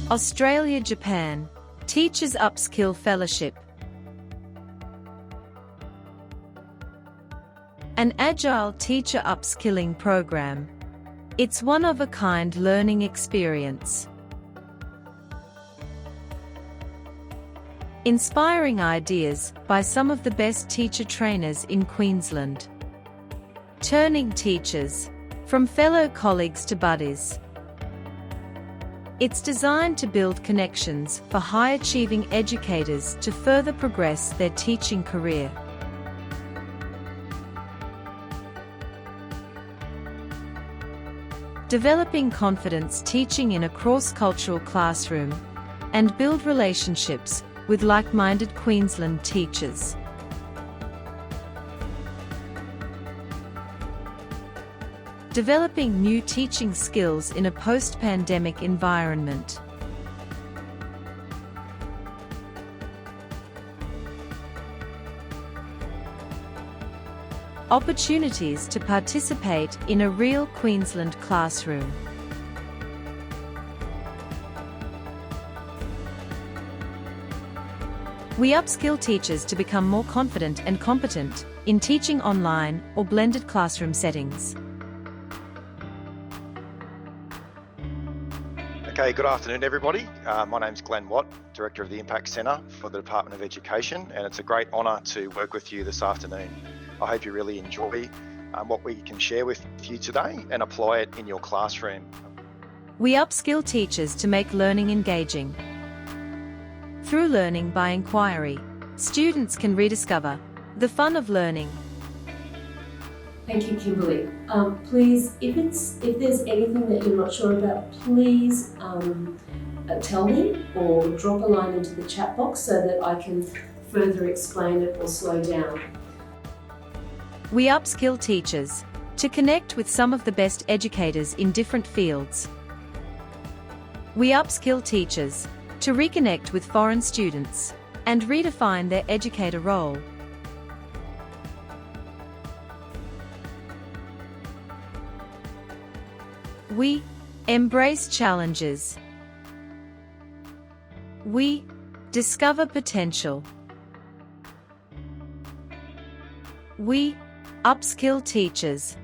Australia, Japan. Teachers Upskill Fellowship. An agile teacher upskilling program. It's one-of-a-kind learning experience. Inspiring ideas by some of the best teacher trainers in Queensland. Turning teachers from fellow colleagues to buddies. It's designed to build connections for high-achieving educators to further progress their teaching career. Developing confidence teaching in a cross-cultural classroom, and build relationships with like-minded Queensland teachers. Developing new teaching skills in a post-pandemic environment. Opportunities to participate in a real Queensland classroom. We upskill teachers to become more confident and competent in teaching online or blended classroom settings. Okay, good afternoon everybody. My name's Glenn Watt, Director of the Impact Centre for the Department of Education, and it's a great honour to work with you this afternoon. I hope you really enjoy what we can share with you today and apply it in your classroom. We upskill teachers to make learning engaging. Through learning by inquiry, students can rediscover the fun of learning. Thank you, Kimberly. Please, if there's anything that you're not sure about, please tell me or drop a line into the chat box so that I can further explain it or slow down. We upskill teachers to connect with some of the best educators in different fields. We upskill teachers to reconnect with foreign students and redefine their educator role. We embrace challenges. We discover potential. We upskill teachers.